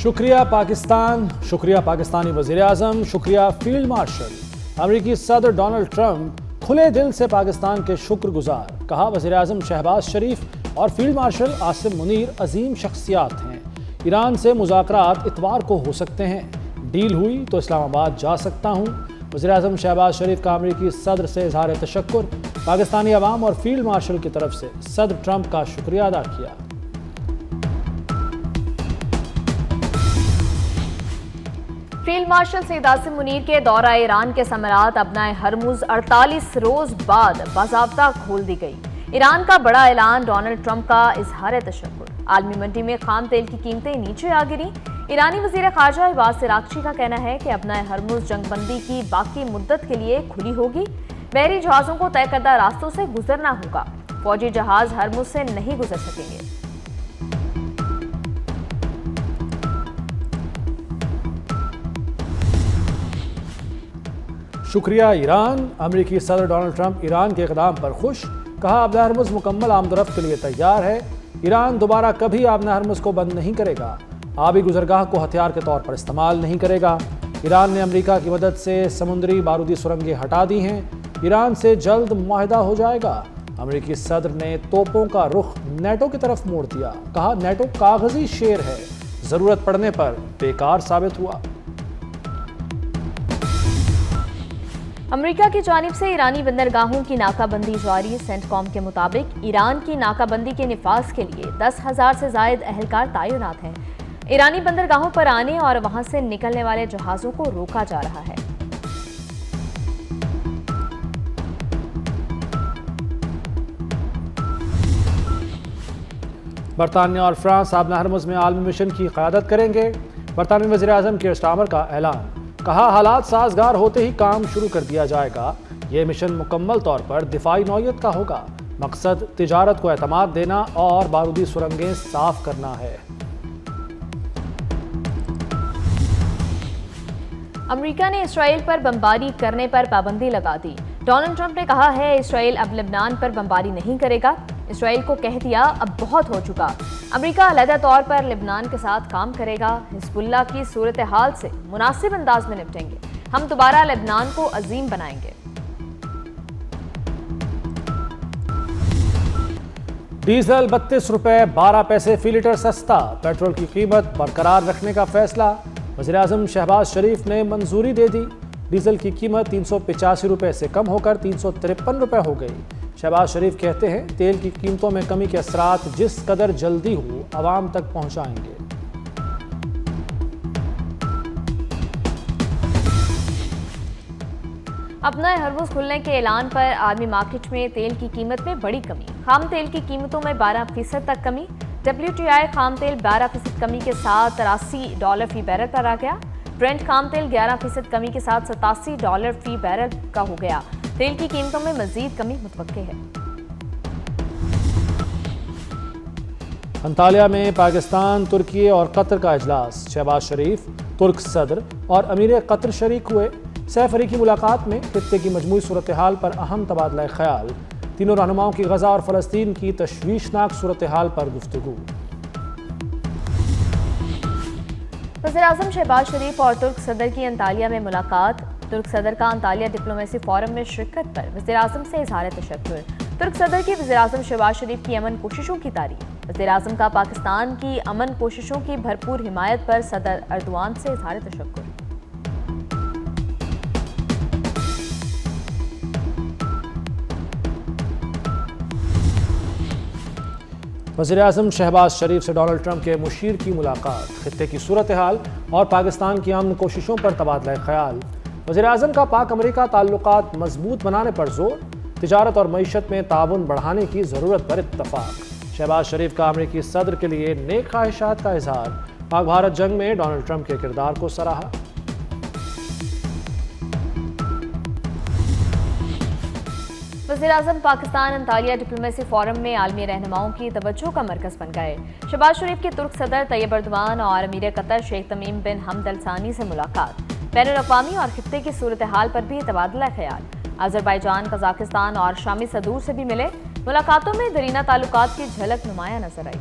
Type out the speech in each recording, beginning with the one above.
शुक्रिया पाकिस्तान, शुक्रिया पाकिस्तानी वज़ीर-ए-आज़म, शुक्रिया फील्ड मार्शल। अमेरिकी सदर डोनाल्ड ट्रंप खुले दिल से पाकिस्तान के शुक्रगुजार। कहा वज़ीर-ए-आज़म शहबाज शरीफ और फील्ड मार्शल आसिम मुनीर अजीम शख्सियात हैं। ईरान से मुज़ाकरात इतवार को हो सकते हैं। डील हुई तो इस्लामाबाद जा सकता हूँ। वज़ीर-ए-आज़म शहबाज शरीफ का अमेरिकी सदर से इज़हार तशक्कुर। पाकिस्तानी अवाम और फील्ड मार्शल की तरफ से सदर ट्रंप का शुक्रिया अदा किया। फील्ड मार्शल सैयद आसिम मुनीर के दौरा ईरान के समरात अपनाए हरमुज 48 रोज बाद बाज़ाब्ता खोल दी गई। ईरान का बड़ा ऐलान, डोनाल्ड ट्रंप का इज़हार तशक्कुर। आलमी मंडी में खाम तेल की कीमतें नीचे आ गिरी। ईरानी वज़ीर ख़ारजा अब्बास अराग़ची का कहना है कि अपनाए हरमुज जंगबंदी की बाकी मुद्दत के लिए खुली होगी। बहरी जहाज़ों को तय करदा रास्तों से गुजरना होगा। फौजी जहाज हरमुज से नहीं गुजर सकेंगे। शुक्रिया ईरान। अमेरिकी सदर डोनाल्ड ट्रंप ईरान के इक़दाम पर खुश। कहा आबना हरमुज मुकम्मल आमदरफ्त के लिए तैयार है। ईरान दोबारा कभी आबना हरमुज को बंद नहीं करेगा। आबी गुजरगाह को हथियार के तौर पर इस्तेमाल नहीं करेगा। ईरान ने अमेरिका की मदद से समुद्री बारूदी सुरंगें हटा दी हैं। ईरान से जल्द मुआहदा हो जाएगा। अमेरिकी सदर ने तोपों का रुख नेटो की तरफ मोड़ दिया। कहा नेटो कागजी शेर है, जरूरत पड़ने पर बेकार साबित हुआ। अमेरिका की जानिब से ईरानी बंदरगाहों की नाकाबंदी जारी। सेंटकॉम के मुताबिक ईरान की नाकाबंदी के निफाज के लिए 10,000 से जायद अहलकार तैनात हैं। ईरानी बंदरगाहों पर आने और वहां से निकलने वाले जहाजों को रोका जा रहा है। बरतानिया और फ्रांस आबना हरमुज में आलमी मिशन की क़यादत करेंगे। बरतानवी वज़ीर-ए-आज़म कीर स्टारमर का ऐलान। कहा हालात साजगार होते ही काम शुरू कर दिया जाएगा। यह मिशन मुकम्मल तौर पर दिफाई नौयत का होगा। मकसद तिजारत को एतमाद देना और बारूदी सुरंगें साफ करना है। अमेरिका ने इसराइल पर बमबारी करने पर पाबंदी लगा दी। डोनाल्ड ट्रंप ने कहा है इसराइल अब लेबनान पर बमबारी नहीं करेगा। इसराइल को कह दिया अब बहुत हो चुका। अमेरिका अलहदा तौर पर लेबनान के साथ काम करेगा। हिजबुल्लाह की सूरत हाल से मुनासिब अंदाज में निपटेंगे। हम दोबारा लेबनान को अजीम बनाएंगे। डीजल 32 रुपए 12 पैसे फी लीटर सस्ता। पेट्रोल की कीमत बरकरार रखने का फैसला। वज़ीर-ए-आज़म शहबाज शरीफ ने मंजूरी दे दी। डीजल की कीमत 385 रुपए से कम होकर 353 रुपए हो गई। शहबाज शरीफ कहते हैं तेल की कीमतों में कमी के असरात जिस कदर जल्दी हो आवाम तक पहुंचाएंगे। अपना हरमुज खुलने के ऐलान पर आलमी मार्केट में तेल की कीमत में बड़ी कमी। खाम तेल की कीमतों में 12% तक कमी। WTI खाम तेल 12% कमी के साथ $83 फी बैरल पर आ गया। ब्रेंट खाम तेल 11% कमी के साथ $87 फी बैरल का हो गया। तेल की कीमतों में मजीद कमी मुतवक्के है। अंतालिया में पाकिस्तान, तुर्की और कतर का इजलास। शहबाज शरीफ, तुर्क सदर और अमीर कतर शरीक हुए। सैफ अली की मुलाकात में खित्ते की मजमूई सूरत हाल पर अहम तबादला ख्याल। तीनों रहनुमाओं की गजा और फलस्तीन की तशवीशनाक सूरत हाल पर गुफ्तगू। वज़ीर-ए-आज़म शहबाज शरीफ और तुर्क सदर की अंतालिया में मुलाकात। तुर्क सदर का अंतालिया डिप्लोमेसी फोरम में शिरकत पर वज़ीर-ए-आज़म से इज़हार तशक्कुर। तुर्क सदर की वज़ीर-ए-आज़म शहबाज शरीफ की अमन कोशिशों की तारीफ। वज़ीर-ए-आज़म का पाकिस्तान की अमन कोशिशों की भरपूर हिमायत पर सदर अर्दवान से इज़हार तशक्कुर। वज़ीर-ए-आज़म शहबाज शरीफ से डोनाल्ड ट्रंप के मुशीर की मुलाकात। खित्ते की सूरत हाल और पाकिस्तान की अमन कोशिशों पर तबादला ख्याल। वज़ीर-ए-आज़म का पाक अमेरिका ताल्लुकात मजबूत बनाने पर जोर। तिजारत और मईशत में ताउन बढ़ाने की ज़रूरत पर इत्तफाक। शहबाज शरीफ का अमेरिकी सदर के लिए नेक ख्वाहिशात का इजहार। पाक भारत जंग में डोनाल्ड ट्रंप के किरदार को सराहा। वज़ीर-ए-आज़म पाकिस्तान अंतालिया डिप्लोमेसी फोरम में आलमी रहनुमाओं की तवज्जो का मरकज़ बन गए। शहबाज शरीफ की तुर्क सदर तैयब अर्दवान और अमीर कतर शेख तमीम बिन हमद अल सानी से मुलाकात। बैनुल-अक़वामी और खित्ते की सूरत हाल पर भी तबादला ख्याल। अज़रबैजान, कज़ाकिस्तान और शामी सदूर से भी मिले। मुलाकातों में दरीना ताल्लुकात की झलक नुमाया नजर आई।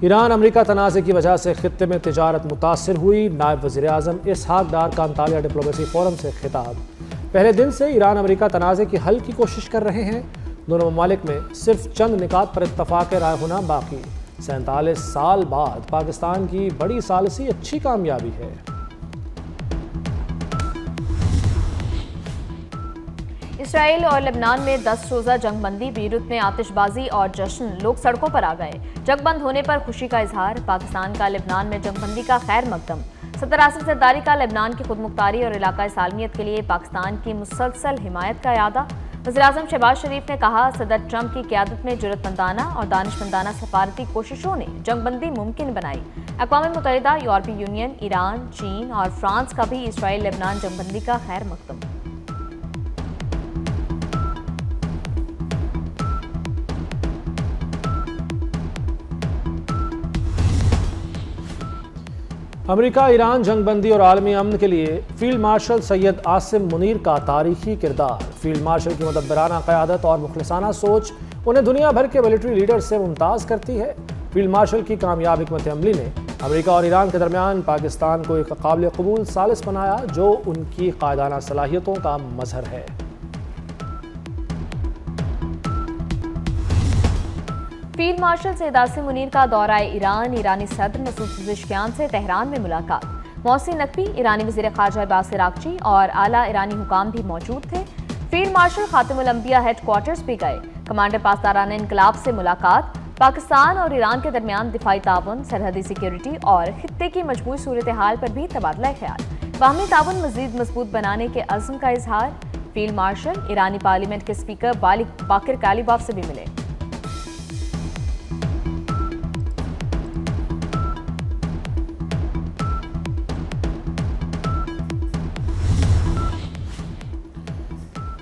ईरान अमेरिका तनाज़े की वजह से खित्ते में तिजारत मुतासिर हुई। नायब वज़ीर आज़म इसहाक डार का अंतालिया डिप्लोमेसी फोरम से खिताब। पहले दिन से ईरान अमेरिका तनाज़े की हल की कोशिश कर रहे हैं। दोनों ममालिक में सिर्फ चंद निकात पर इत्तफाक राय होना बाकी। 47 साल बाद पाकिस्तान की बड़ी सालिसी अच्छी कामयाबी है। इसराइल और लेबनान में 10 रोज़ा जंगबंदी, बीरूत में आतिशबाजी और जश्न, लोग सड़कों पर आ गए। जंग बंद होने पर खुशी का इजहार। पाकिस्तान का लेबनान में जंगबंदी का खैर मकदम। सदर आसिफ जरदारी का लेबनान की खुदमुख्तारी और इलाका सालमियत के लिए पाकिस्तान की मुसलसल हिमायत का इरादा। वज़ीर-ए-आज़म शहबाज शरीफ ने कहा, सदर ट्रंप की क़यादत में जुर्रतमंदाना और दानिशमंदाना सफारती कोशिशों ने जंगबंदी मुमकिन बनाई। अक़वाम मुत्तहिदा, यूरोपीय यूनियन, ईरान, चीन और फ्रांस का भी इसराइल लेबनान जंगबंदी का खैर मकदम। अमेरिका ईरान जंगबंदी और आलमी अमन के लिए फील्ड मार्शल सैयद आसिम मुनीर का तारीखी किरदार। फील्ड मार्शल की मुदब्बराना क़यादत और मुखलिसाना सोच उन्हें दुनिया भर के मिलिट्री लीडर से मुमताज़ करती है। फील्ड मार्शल की कामयाब हिकमत अमली ने अमेरिका और ईरान के दरमियान पाकिस्तान को एक काबिल कबूल सालिस बनाया, जो उनकी कायदाना सलाहियतों का मजहर है। फील्ड मार्शल सैयद आसिम मुनीर का दौरा ईरान, ईरानी सदर मसूद पेज़ेश्कियान से तेहरान में मुलाकात। मोहसिन नकवी, ईरानी वज़ीर ख़ारजा अब्बास अराग़ची और आला ईरानी हुकाम भी मौजूद थे। फील्ड मार्शल ख़ातिमुल अंबिया हेड क्वार्टर्स भी गए। कमांडर पासदारान इनकलाब से मुलाकात। पाकिस्तान और ईरान के दरमियान दिफाई ताउन, सरहदी सिक्योरिटी और खित्ते की मजबूत सूरत हाल पर भी तबादला ख्याल। बाहमी ताउन मज़ीद मजबूत बनाने के अज़्म का इजहार। फील्ड मार्शल ईरानी पार्लियामेंट के स्पीकर बाकिर कालिबाफ से भी मिले।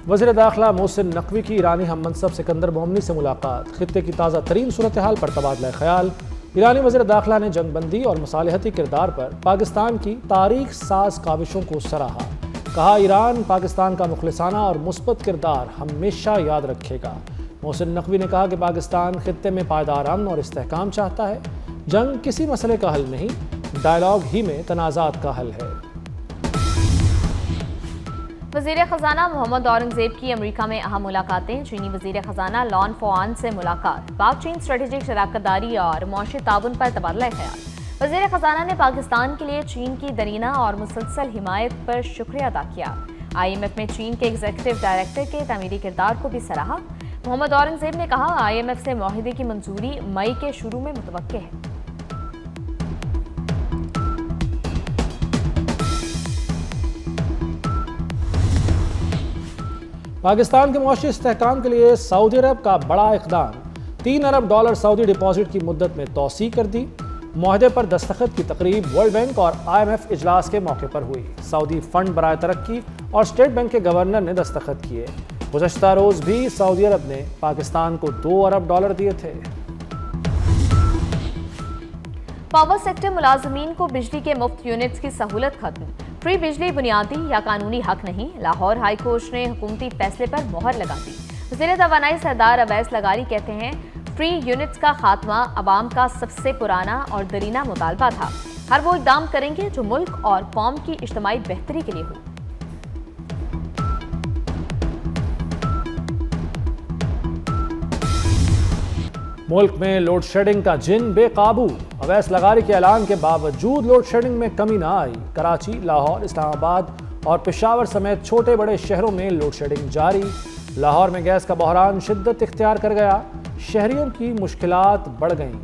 वज़ीर दाखिला मोहसिन नकवी की ईरानी हम मनसब सिकंदर मोमनी से मुलाकात। खित्ते की ताज़ा तरीन सूरत हाल पर तबादला ख्याल। ईरानी वज़ीर दाखिला ने जंगबंदी और मुसालहती किरदार पर पाकिस्तान की तारीख साज काविशों को सराहा। कहा, ईरान पाकिस्तान का मुखलिसाना और मुस्बत किरदार हमेशा याद रखेगा। मोहसिन नकवी ने कहा कि पाकिस्तान खित्ते में पायदार अमन और इस्तेहकाम चाहता है। जंग किसी मसले का हल नहीं, डायलॉग ही में तनाज़ात का हल है। वज़ीर ख़जाना मोहम्मद औरंगज़ेब की अमेरिका में अहम मुलाकातें। चीनी वज़ीर ख़जाना लॉन फ़ोआन से मुलाकात। पाक चीन स्ट्रेटेजिक शराकतदारी और मौशी ताउन पर तबादला ख्याल। वज़ीर ख़जाना ने पाकिस्तान के लिए चीन की दरीना और मुसलसल हिमायत पर शुक्रिया अदा किया। IMF में चीन के एग्जीक्यूटिव डायरेक्टर के तामीरी किरदार को भी सराहा। मोहम्मद औरंगज़ेब ने कहा, IMF से मुआहिदे की मंजूरी मई के शुरू में मुतवक्के है। पाकिस्तान के मुआशी इस्तेहकाम के लिए सऊदी अरब का बड़ा इक़दाम। $3 अरब सऊदी डिपॉजिट की मुद्दत में तौसी कर दी। मुआहदे पर दस्तखत की तकरीब वर्ल्ड बैंक और IMF इजलास के मौके पर हुई। सऊदी फंड बराए तरक्की और स्टेट बैंक के गवर्नर ने दस्तखत किए। गुज़श्ता रोज़ भी सऊदी अरब ने पाकिस्तान को $2 अरब दिए थे। पावर सेक्टर मुलाजमीन को बिजली के मुफ्त यूनिट्स की सहूलत खत्म। फ्री बिजली बुनियादी या कानूनी हक नहीं। लाहौर हाई कोर्ट ने हुकूमती फैसले पर मोहर लगा दी। वज़ीर तवानाई सरदार अवैस लगारी कहते हैं, फ्री यूनिट्स का खात्मा अवाम का सबसे पुराना और दरीना मुतालबा था। हर वो इक़दाम करेंगे जो मुल्क और कौम की इज्तिमाई बेहतरी के लिए हो। मुल्क में लोड शेडिंग का जिन बेकाबू। अवैस लगारी के ऐलान के बावजूद लोड शेडिंग में कमी ना आई। कराची, लाहौर, इस्लामाबाद और पेशावर समेत छोटे बड़े शहरों में लोड शेडिंग जारी। लाहौर में गैस का बहरान शिद्दत इख्तियार कर गया। शहरियों की मुश्किलात बढ़ गईं।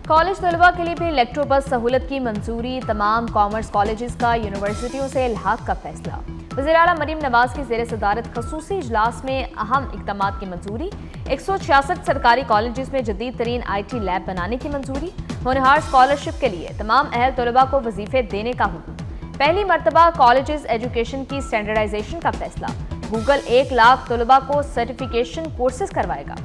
कॉलेज तलबा के लिए भी इलेक्ट्रो बस सहूलत की मंजूरी। तमाम कॉमर्स कॉलेजेस का यूनिवर्सिटियों से इल्हाक का फैसला। वज़ीर आला मरीम नवाज की ज़ेर सदारत खसूसी इजलास में अहम इक़दामात की मंजूरी। 166 सरकारी कॉलेजेस में जदीद तरीन IT लैब बनाने की मंजूरी। होनहार स्कॉलरशिप के लिए तमाम अहल तलबा को वजीफे देने का हुक्म। पहली मरतबा कॉलेजेस एजुकेशन की स्टैंडर्डाइजेशन का फैसला। गूगल 1 लाख तलबा को सर्टिफिकेशन कोर्सेज करवाएगा।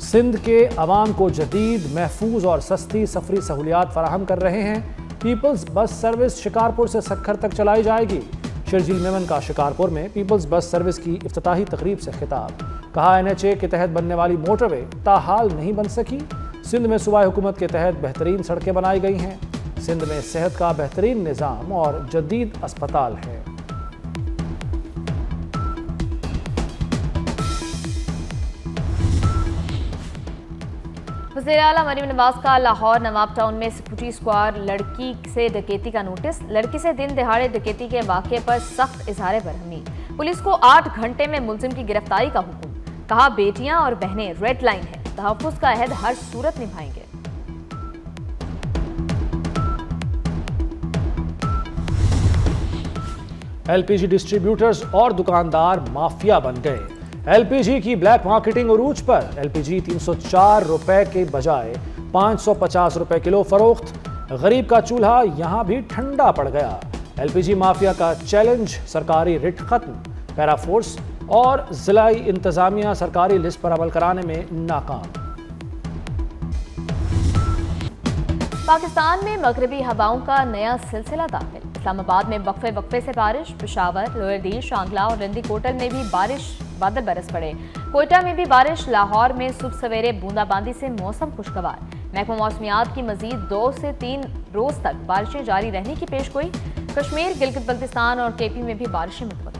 सिंध के अवाम को जदीद, महफूज और सस्ती सफरी सहूलियात फराहम कर रहे हैं पीपल्स बस सर्विस शिकारपुर से सक्खर तक चलाई जाएगी। शर्जील मेमन का शिकारपुर में पीपल्स बस सर्विस की इफ्तिताही तकरीब से खिताब। कहा NHA के तहत बनने वाली मोटरवे ताहाल नहीं बन सकी। सिंध में सूबाई हुकूमत के तहत बेहतरीन सड़कें बनाई गई हैं। सिंध में सेहत का बेहतरीन निज़ाम और जदीद अस्पताल है। वज़ीर आला मरीम नवाज का लाहौर नवाब टाउन में सिक्योरिटी स्क्वाड लड़की से डकैती का नोटिस। लड़की से दिन दिहाड़े डकैती के वाक़े पर सख्त इजहार बरहमी। पुलिस को 8 घंटे में मुलजिम की गिरफ्तारी का हुक्म। कहा बेटियां और बहनें रेड लाइन है, तहफ़्फ़ुज़ का अहद हर सूरत निभाएंगे। LPG डिस्ट्रीब्यूटर्स और दुकानदार माफिया बन गए। LPG की ब्लैक मार्केटिंग उरूज पर। LPG 304 रुपए के बजाय 550 रुपए किलो फरोख्त। गरीब का चूल्हा यहां भी ठंडा पड़ गया। LPG माफिया का चैलेंज, सरकारी रिट खत्म। पैरा फोर्स और जिलाई इंतजामिया सरकारी लिस्ट पर अमल कराने में नाकाम। पाकिस्तान में मगरबी हवाओं का नया सिलसिला दाखिल। इस्लामाबाद में वक्फे वक्फे से बारिश। पेशावर, लोअर दीर, शांगला और रंदी कोटल में भी बादल बरस पड़े। कोयटा में भी बारिश। लाहौर में सुबह सवेरे बूंदाबांदी से मौसम खुशगवार। महकमा मौसमियात की मजीद 2 से 3 रोज तक बारिशें जारी रहने की पेशगोई। कश्मीर, गिलगित बल्तिस्तान और KP में भी बारिशें मुतवक्किल।